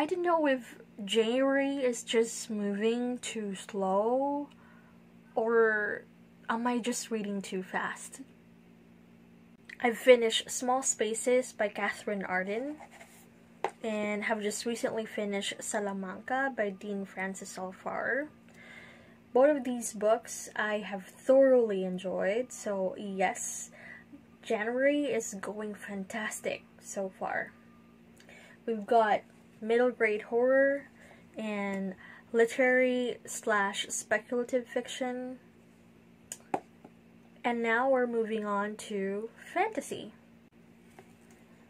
I don't know if January is just moving too slow, or am I just reading too fast? I've finished Small Spaces by Catherine Arden, and have just recently finished Salamanca by Dean Francis Alfaro. Both of these books I have thoroughly enjoyed, so yes, January is going fantastic so far. We've got middle grade horror and literary/speculative fiction. And now we're moving on to fantasy.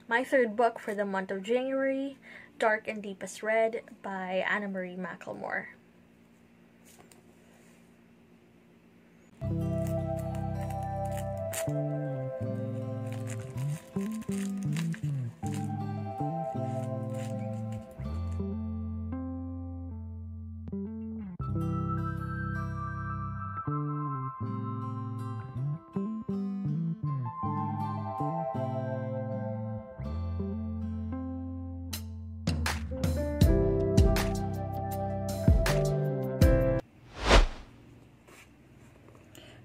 My third book for the month of January, Dark and Deepest Red by Anna Marie Mclemore.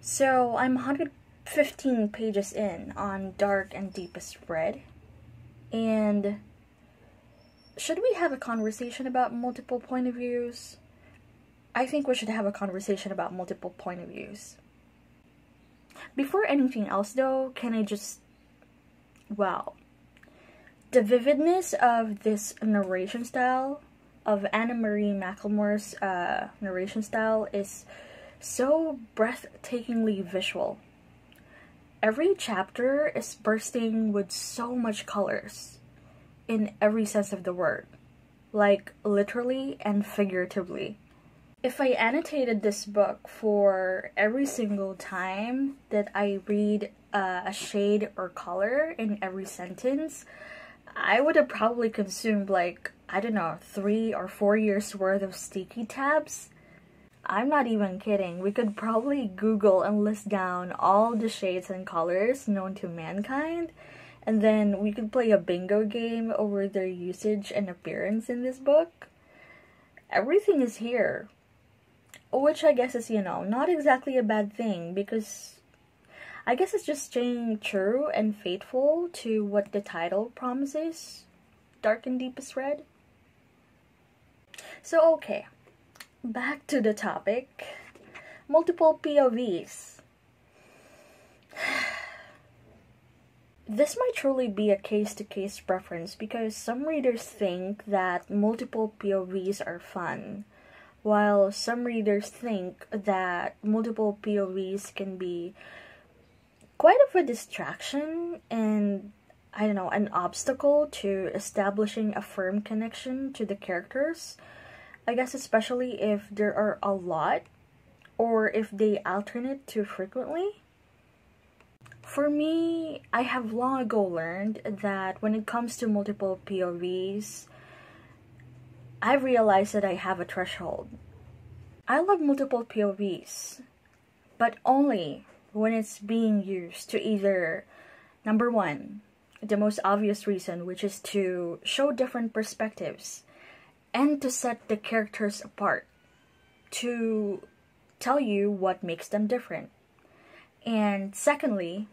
So I'm 115 pages in on Dark and Deepest Red, and should we have a conversation about multiple point of views? I think we should have a conversation about multiple point of views. Before anything else though, can I just, wow. The vividness of this narration style, of Anna Marie Mclemore's narration style, is so breathtakingly visual. Every chapter is bursting with so much colors, in every sense of the word, like literally and figuratively. If I annotated this book for every single time that I read a shade or color in every sentence, I would have probably consumed like, I don't know, 3 or 4 years worth of sticky tabs. I'm not even kidding. We could probably Google and list down all the shades and colors known to mankind, and then we could play a bingo game over their usage and appearance in this book. Everything is here, which I guess is, not exactly a bad thing, because I guess it's just staying true and faithful to what the title promises, Dark and Deepest Red. So okay. Back to the topic, multiple POVs. This might truly be a case-to-case preference because some readers think that multiple POVs are fun, while some readers think that multiple POVs can be quite of a distraction and, an obstacle to establishing a firm connection to the characters. I guess especially if there are a lot, or if they alternate too frequently. For me, I have long ago learned that when it comes to multiple POVs, I realized that I have a threshold. I love multiple POVs, but only when it's being used to either, number one, the most obvious reason, which is to show different perspectives, and to set the characters apart, to tell you what makes them different. And secondly,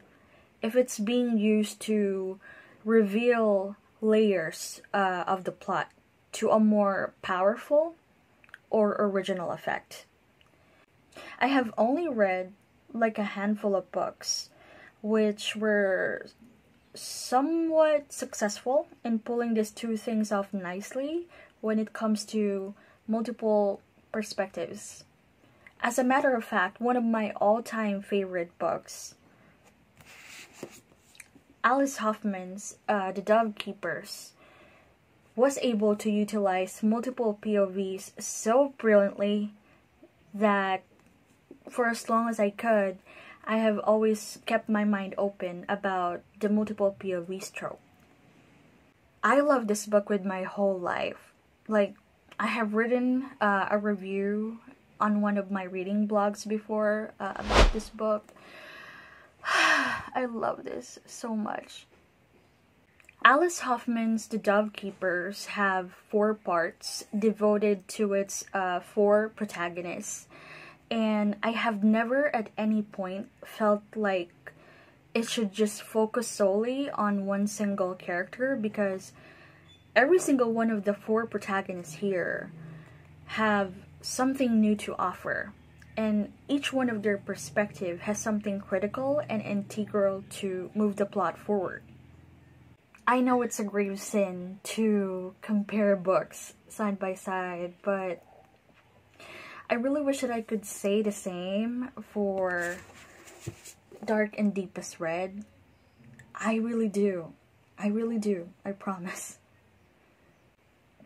if it's being used to reveal layers of the plot to a more powerful or original effect. I have only read like a handful of books which were somewhat successful in pulling these two things off nicely when it comes to multiple perspectives. As a matter of fact, one of my all-time favorite books, Alice Hoffman's The Dove Keepers, was able to utilize multiple POVs so brilliantly that for as long as I could, I have always kept my mind open about the multiple POVs trope. I love this book with my whole life. Like, I have written a review on one of my reading blogs before about this book. I love this so much. Alice Hoffman's The Dove Keepers have 4 parts devoted to its 4 protagonists, and I have never at any point felt like it should just focus solely on one single character, because every single one of the 4 protagonists here have something new to offer, and each one of their perspective has something critical and integral to move the plot forward. I know it's a grave sin to compare books side by side, but I really wish that I could say the same for Dark and Deepest Red. I really do. I really do. I promise.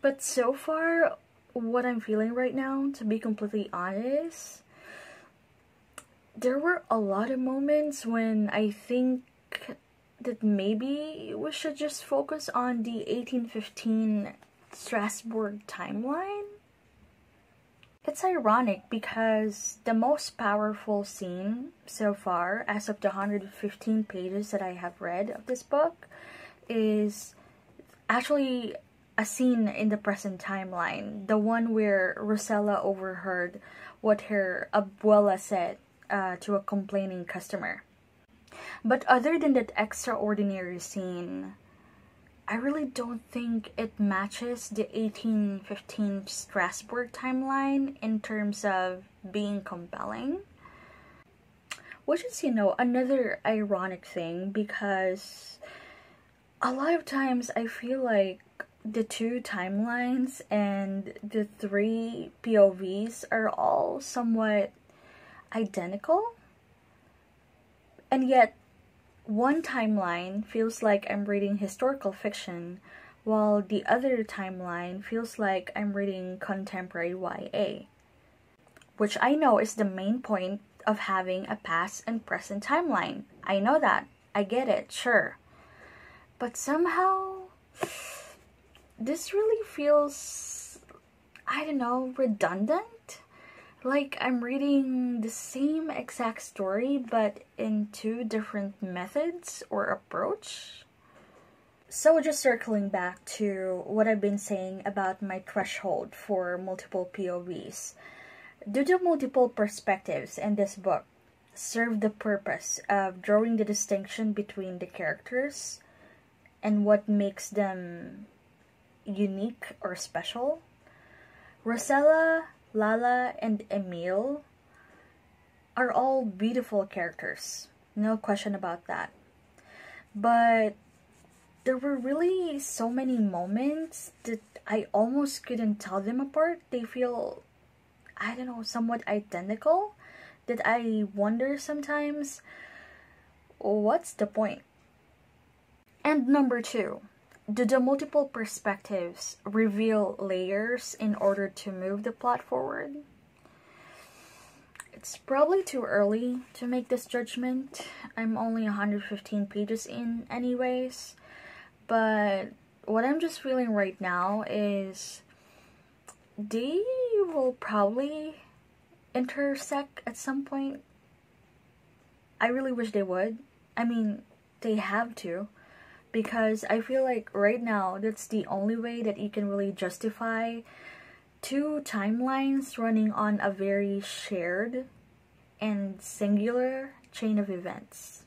But so far, what I'm feeling right now, to be completely honest, there were a lot of moments when I think that maybe we should just focus on the 1815 Strasbourg timeline. It's ironic because the most powerful scene so far, as of the 115 pages that I have read of this book, is actually a scene in the present timeline. The one where Rosella overheard what her abuela said to a complaining customer. But other than that extraordinary scene, I really don't think it matches the 1815 Strasbourg timeline in terms of being compelling. Which is, you know, another ironic thing, because a lot of times I feel like the 2 timelines and the 3 POVs are all somewhat identical. And yet, one timeline feels like I'm reading historical fiction, while the other timeline feels like I'm reading contemporary YA. Which I know is the main point of having a past and present timeline. I know that. I get it, sure. But somehow, this really feels, I don't know, redundant? Like I'm reading the same exact story, but in 2 different methods or approach. So just circling back to what I've been saying about my threshold for multiple POVs. Do the multiple perspectives in this book serve the purpose of drawing the distinction between the characters and what makes them unique or special? Rosella, Lala, and Emile are all beautiful characters. No question about that. But there were really so many moments that I almost couldn't tell them apart. They feel, I don't know, somewhat identical, that I wonder sometimes, what's the point? And number 2, do the multiple perspectives reveal layers in order to move the plot forward? It's probably too early to make this judgment. I'm only 115 pages in anyways. But what I'm just feeling right now is they will probably intersect at some point. I really wish they would. I mean, they have to. Because I feel like right now, that's the only way that you can really justify 2 timelines running on a very shared and singular chain of events.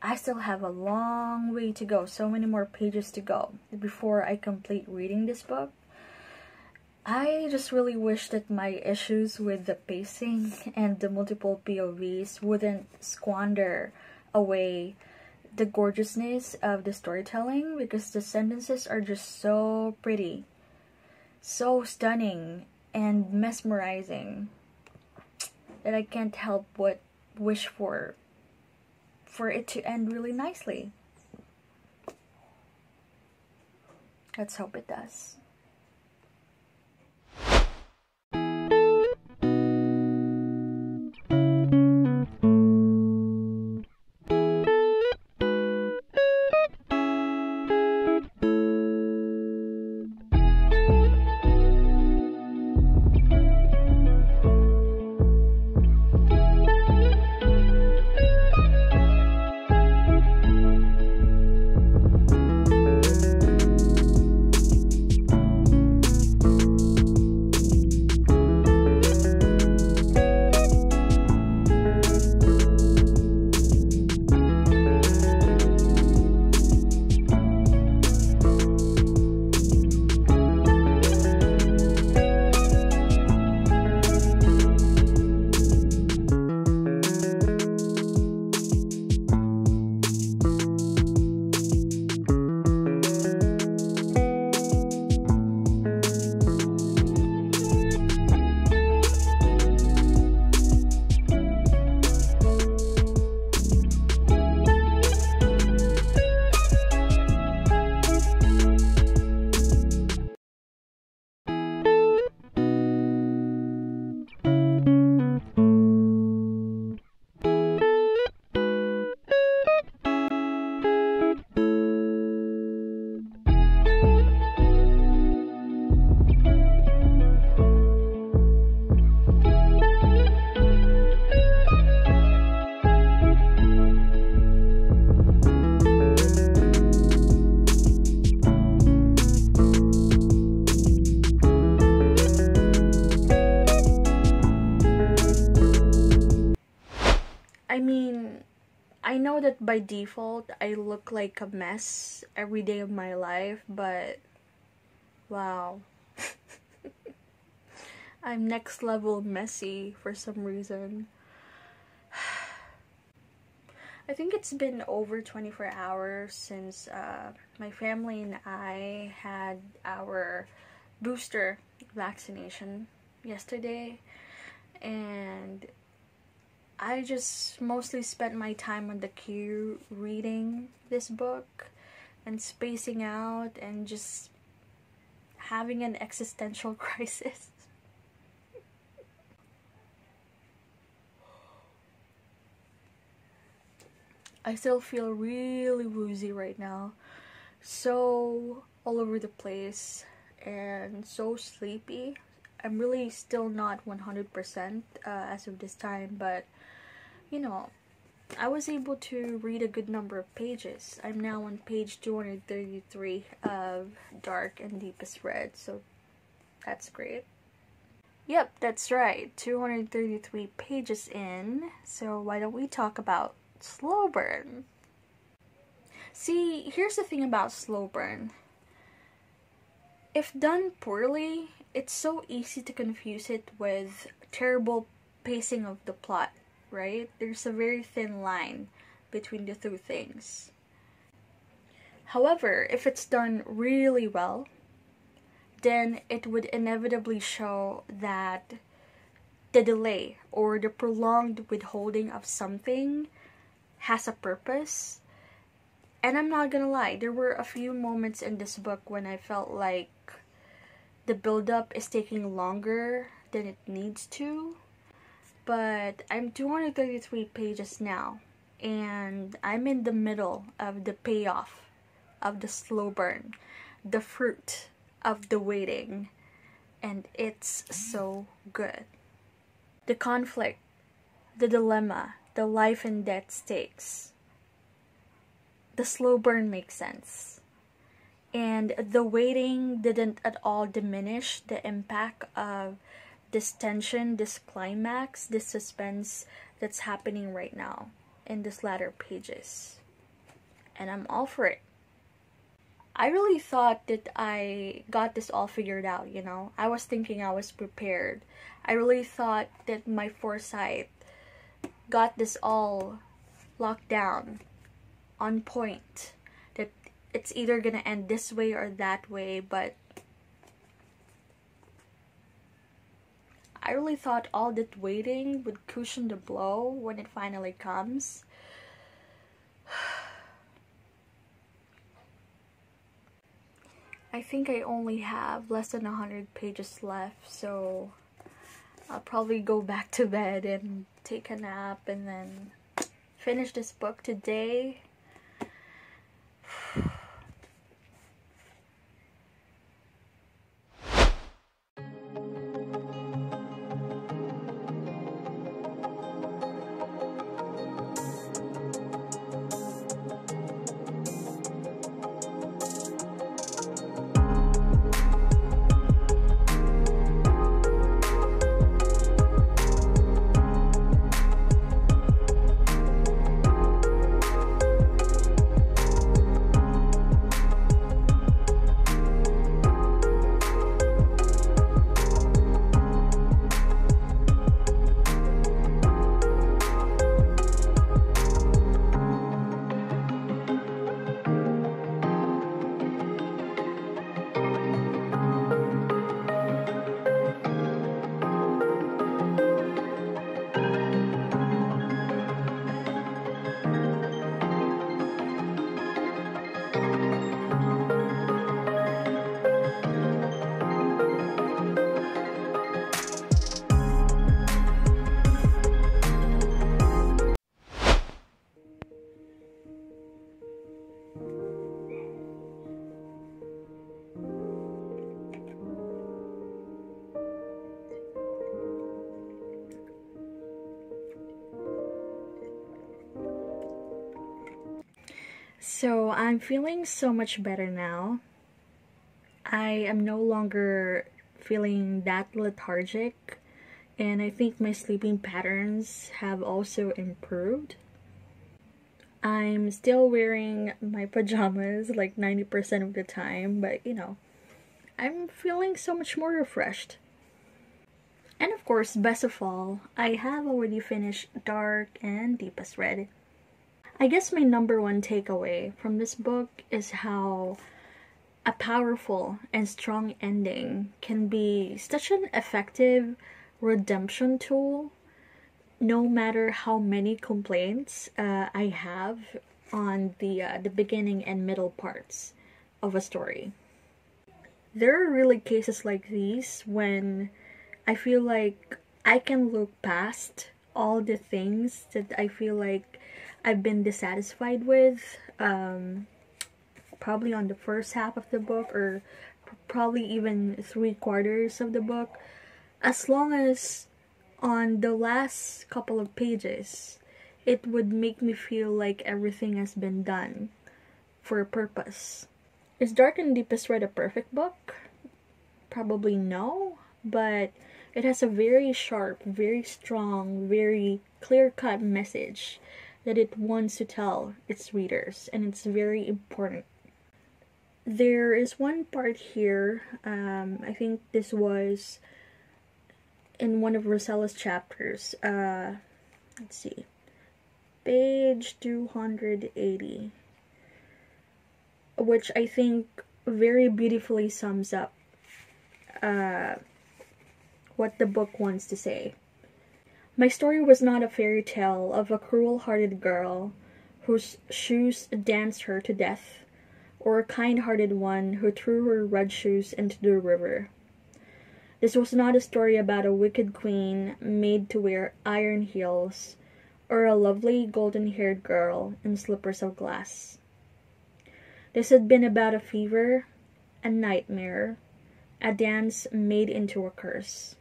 I still have a long way to go, so many more pages to go before I complete reading this book. I just really wish that my issues with the pacing and the multiple POVs wouldn't squander away the gorgeousness of the storytelling, because the sentences are just so pretty, so stunning, and mesmerizing that I can't help but wish for it to end really nicely. Let's hope it does. know that by default I look like a mess every day of my life, but wow. I'm next level messy for some reason. I think it's been over 24 hours since my family and I had our booster vaccination yesterday, and I just mostly spent my time on the queue reading this book and spacing out and just having an existential crisis. I still feel really woozy right now, so all over the place and so sleepy. I'm really still not 100% as of this time, but you know, I was able to read a good number of pages. I'm now on page 233 of Dark and Deepest Red, so that's great. Yep, that's right, 233 pages in, so why don't we talk about slow burn? See, here's the thing about slow burn. If done poorly, it's so easy to confuse it with terrible pacing of the plot, right? There's a very thin line between the two things. However, if it's done really well, then it would inevitably show that the delay or the prolonged withholding of something has a purpose. And I'm not gonna lie, there were a few moments in this book when I felt like the build-up is taking longer than it needs to. But I'm 233 pages now, and I'm in the middle of the payoff of the slow burn, the fruit of the waiting, and it's so good. The conflict, the dilemma, the life and death stakes. The slow burn makes sense. And the waiting didn't at all diminish the impact of this tension, this climax, this suspense that's happening right now in this latter pages. And I'm all for it. I really thought that I got this all figured out, you know? I was thinking I was prepared. I really thought that my foresight got this all locked down, on point, that it's either gonna end this way or that way, but I really thought all that waiting would cushion the blow when it finally comes. I think I only have less than 100 pages left, so I'll probably go back to bed and take a nap and then finish this book today. So I'm feeling so much better now. I am no longer feeling that lethargic, and I think my sleeping patterns have also improved. I'm still wearing my pajamas like 90% of the time, but you know, I'm feeling so much more refreshed. And of course, best of all, I have already finished Dark and Deepest Red. I guess my number one takeaway from this book is how a powerful and strong ending can be such an effective redemption tool, no matter how many complaints I have on the beginning and middle parts of a story. There are really cases like these when I feel like I can look past all the things that I feel like I've been dissatisfied with, probably on the first half of the book, or probably even 3/4 of the book, as long as on the last couple of pages it would make me feel like everything has been done for a purpose. Is Dark and Deepest Red a perfect book? Probably no, but it has a very sharp, very strong, very clear-cut message that it wants to tell its readers, and it's very important. There is one part here, I think this was in one of Rosella's chapters, let's see, page 280, which I think very beautifully sums up what the book wants to say. My story was not a fairy tale of a cruel-hearted girl whose shoes danced her to death, or a kind-hearted one who threw her red shoes into the river. This was not a story about a wicked queen made to wear iron heels, or a lovely golden-haired girl in slippers of glass. This had been about a fever, a nightmare, a dance made into a curse.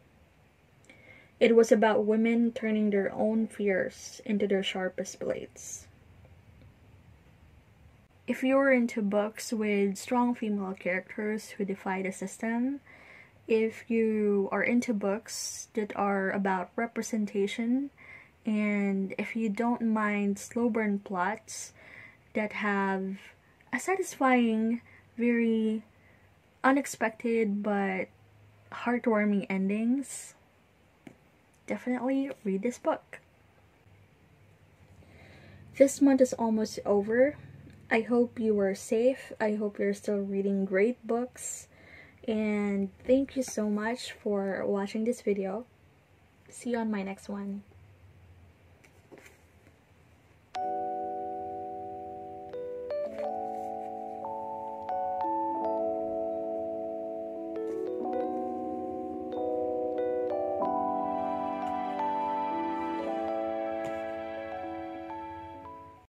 It was about women turning their own fears into their sharpest blades. If you're into books with strong female characters who defy the system, if you are into books that are about representation, and if you don't mind slow burn plots that have a satisfying, very unexpected but heartwarming endings, definitely read this book. This month is almost over. I hope you are safe. I hope you're still reading great books. And thank you so much for watching this video. See you on my next one.